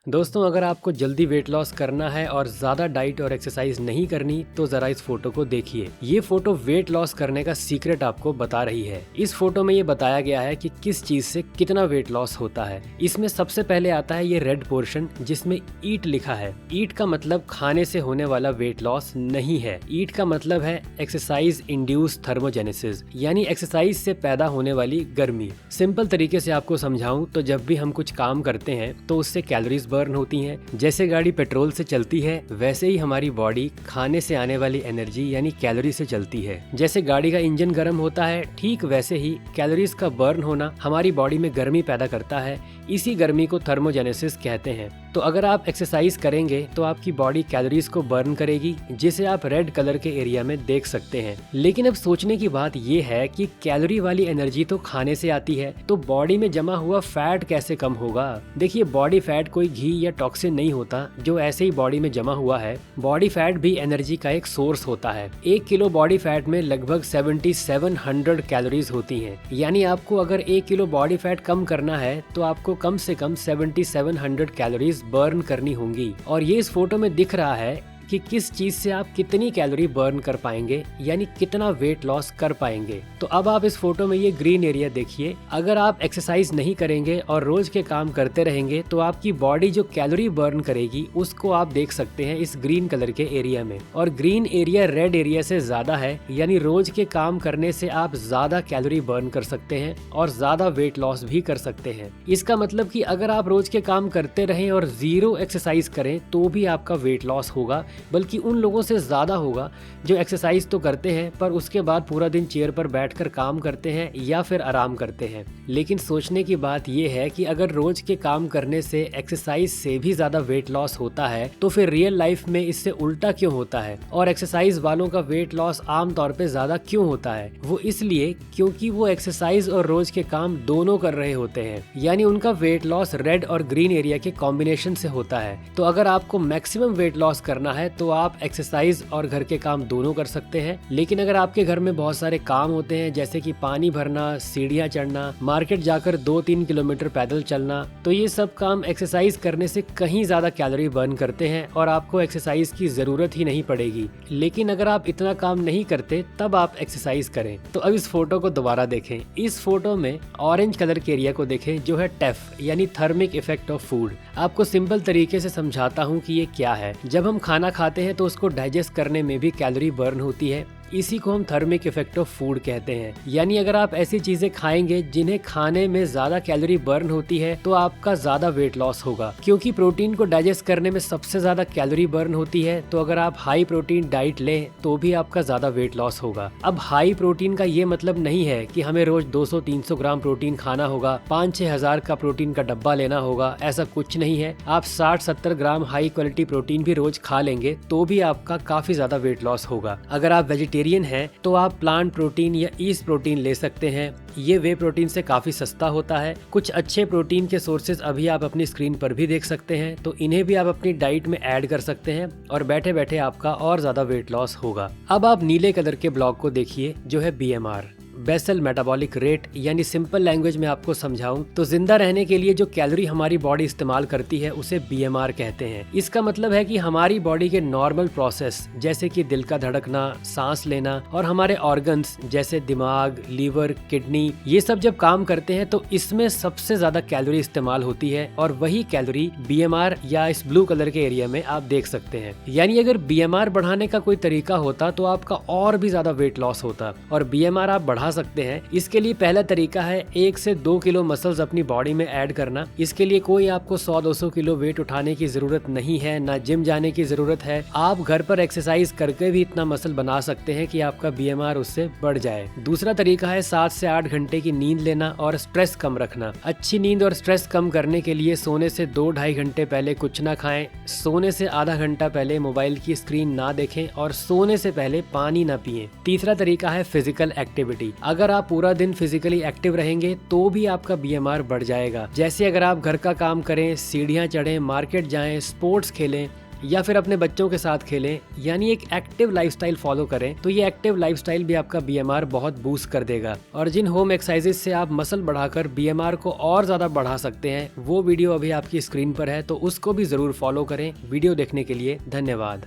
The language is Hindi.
दोस्तों, अगर आपको जल्दी वेट लॉस करना है और ज़्यादा डाइट और एक्सरसाइज नहीं करनी तो ज़रा इस फोटो को देखिए। ये फोटो वेट लॉस करने का सीक्रेट आपको बता रही है। इस फोटो में ये बताया गया है कि किस चीज़ से कितना वेट लॉस होता है। इसमें सबसे पहले आता है ये रेड पोर्शन जिसमें ईट लिखा है। ईट का मतलब खाने से होने वाला वेट लॉस नहीं है। ईट का मतलब है एक्सरसाइज इंड्यूस थर्मोजेनेसिस, यानी एक्सरसाइज से पैदा होने वाली गर्मी। सिंपल तरीके से आपको समझाऊं तो जब भी हम कुछ काम करते हैं तो उससे कैलोरीज बर्न होती हैं। जैसे गाड़ी पेट्रोल से चलती है वैसे ही हमारी बॉडी खाने से आने वाली एनर्जी यानी कैलोरी से चलती है। जैसे गाड़ी का इंजन गर्म होता है, ठीक वैसे ही कैलोरीज का बर्न होना हमारी बॉडी में गर्मी पैदा करता है। इसी गर्मी को थर्मोजेनेसिस कहते हैं। तो अगर आप एक्सरसाइज करेंगे तो आपकी बॉडी कैलोरीज को बर्न करेगी, जिसे आप रेड कलर के एरिया में देख सकते हैं। लेकिन अब सोचने की बात यह है कि कैलोरी वाली एनर्जी तो खाने से आती है, तो बॉडी में जमा हुआ फैट कैसे कम होगा? देखिए, बॉडी फैट कोई घी या टॉक्सिन नहीं होता जो ऐसे ही बॉडी में जमा हुआ है। बॉडी फैट भी एनर्जी का एक सोर्स होता है। 1 किलो बॉडी फैट में लगभग 7700 कैलोरीज होती हैं। यानी आपको अगर 1 किलो बॉडी फैट कम करना है तो आपको कम से कम 7700 कैलोरीज बर्न करनी होंगी। और ये इस फोटो में दिख रहा है कि किस चीज से आप कितनी कैलोरी बर्न कर पाएंगे, यानी कितना वेट लॉस कर पाएंगे। तो अब आप इस फोटो में ये ग्रीन एरिया देखिए। अगर आप एक्सरसाइज नहीं करेंगे और रोज के काम करते रहेंगे तो आपकी बॉडी जो कैलोरी बर्न करेगी उसको आप देख सकते हैं इस ग्रीन कलर के एरिया में। और ग्रीन एरिया रेड एरिया से ज्यादा है, यानी रोज के काम करने से आप ज्यादा कैलोरी बर्न कर सकते हैं और ज्यादा वेट लॉस भी कर सकते हैं। इसका मतलब कि अगर आप रोज के काम करते रहें और 0 एक्सरसाइज करें तो भी आपका वेट लॉस होगा, बल्कि उन लोगों से ज्यादा होगा जो एक्सरसाइज तो करते हैं पर उसके बाद पूरा दिन चेयर पर बैठकर काम करते हैं या फिर आराम करते हैं। लेकिन सोचने की बात यह है कि अगर रोज के काम करने से एक्सरसाइज से भी ज्यादा वेट लॉस होता है तो फिर रियल लाइफ में इससे उल्टा क्यों होता है? और एक्सरसाइज वालों का वेट लॉस आमतौर पे ज्यादा क्यों होता है? वो इसलिए क्योंकि वो एक्सरसाइज और रोज के काम दोनों कर रहे होते हैं, यानी उनका वेट लॉस रेड और ग्रीन एरिया के कॉम्बिनेशन से होता है। तो अगर आपको मैक्सिमम वेट लॉस करना है तो आप एक्सरसाइज और घर के काम दोनों कर सकते हैं। लेकिन अगर आपके घर में बहुत सारे काम होते हैं जैसे कि पानी भरना, सीढ़ियाँ चढ़ना, मार्केट जाकर 2-3 किलोमीटर पैदल चलना, तो ये सब काम एक्सरसाइज करने से कहीं ज्यादा कैलोरी बर्न करते हैं और आपको एक्सरसाइज की जरूरत ही नहीं पड़ेगी। लेकिन अगर आप इतना काम नहीं करते तब आप एक्सरसाइज करें। तो अब इस फोटो को दोबारा देखें। इस फोटो में ऑरेंज कलर के एरिया को देखें जो है टेफ यानी थर्मिक इफेक्ट ऑफ फूड। आपको सिंपल तरीके से समझाता हूँ कि ये क्या है। जब हम खाना खाते हैं तो उसको डाइजेस्ट करने में भी कैलोरी बर्न होती है। इसी को हम थर्मिक इफेक्ट ऑफ फूड कहते हैं। यानी अगर आप ऐसी चीजें खाएंगे जिन्हें खाने में ज्यादा कैलोरी बर्न होती है तो आपका ज्यादा वेट लॉस होगा, क्योंकि प्रोटीन को डाइजेस्ट करने में सबसे ज्यादा कैलोरी बर्न होती है। तो अगर आप हाई प्रोटीन डाइट लें तो भी आपका ज्यादा वेट लॉस होगा। अब हाई प्रोटीन का ये मतलब नहीं है कि हमें रोज 200-300 ग्राम प्रोटीन खाना होगा, 5-6 हजार का प्रोटीन का डब्बा लेना होगा, ऐसा कुछ नहीं है। आप 60-70 ग्राम हाई क्वालिटी प्रोटीन भी रोज खा लेंगे तो भी आपका काफी ज्यादा वेट लॉस होगा। अगर आप वेजिटेरियन है तो आप प्लांट प्रोटीन या ईस्ट प्रोटीन ले सकते हैं। ये वे प्रोटीन से काफी सस्ता होता है। कुछ अच्छे प्रोटीन के सोर्सेज अभी आप अपनी स्क्रीन पर भी देख सकते हैं, तो इन्हें भी आप अपनी डाइट में ऐड कर सकते हैं और बैठे बैठे आपका और ज्यादा वेट लॉस होगा। अब आप नीले कलर के ब्लॉक को देखिए जो है BMR, बेसल मेटाबॉलिक रेट। यानी सिंपल लैंग्वेज में आपको समझाऊं तो जिंदा रहने के लिए जो कैलोरी हमारी बॉडी इस्तेमाल करती है उसे BMR कहते हैं। इसका मतलब है कि हमारी बॉडी के नॉर्मल प्रोसेस जैसे कि दिल का धड़कना, सांस लेना और हमारे ऑर्गन्स जैसे दिमाग, लीवर, किडनी, ये सब जब काम करते हैं तो इसमें सबसे ज्यादा कैलोरी इस्तेमाल होती है और वही कैलोरी BMR या इस ब्लू कलर के एरिया में आप देख सकते हैं। यानी अगर BMR बढ़ाने का कोई तरीका होता तो आपका और भी ज्यादा वेट लॉस होता। और BMR आप बढ़ा सकते हैं। इसके लिए पहला तरीका है 1 से 2 किलो मसल्स अपनी बॉडी में ऐड करना। इसके लिए कोई आपको 100-200 किलो वेट उठाने की जरूरत नहीं है, ना जिम जाने की जरूरत है। आप घर पर एक्सरसाइज करके भी इतना मसल बना सकते हैं कि आपका BMR उससे बढ़ जाए। दूसरा तरीका है 7 से 8 घंटे की नींद लेना और स्ट्रेस कम रखना। अच्छी नींद और स्ट्रेस कम करने के लिए सोने से 2-2.5 घंटे पहले कुछ ना खाएं, सोने से आधा घंटा पहले मोबाइल की स्क्रीन ना देखें और सोने से पहले पानी ना पिएं। तीसरा तरीका है फिजिकल एक्टिविटी। अगर आप पूरा दिन फिजिकली एक्टिव रहेंगे तो भी आपका BMR बढ़ जाएगा। जैसे अगर आप घर का काम करें, सीढ़ियाँ चढ़ें, मार्केट जाएं, स्पोर्ट्स खेलें या फिर अपने बच्चों के साथ खेलें, यानी एक एक्टिव लाइफस्टाइल फॉलो करें, तो ये एक्टिव लाइफस्टाइल भी आपका BMR बहुत बूस्ट कर देगा। और जिन होम एक्सरसाइजेज से आप मसल बढ़ाकर BMR को और ज्यादा बढ़ा सकते हैं, वो वीडियो अभी आपकी स्क्रीन पर है, तो उसको भी जरूर फॉलो करें। वीडियो देखने के लिए धन्यवाद।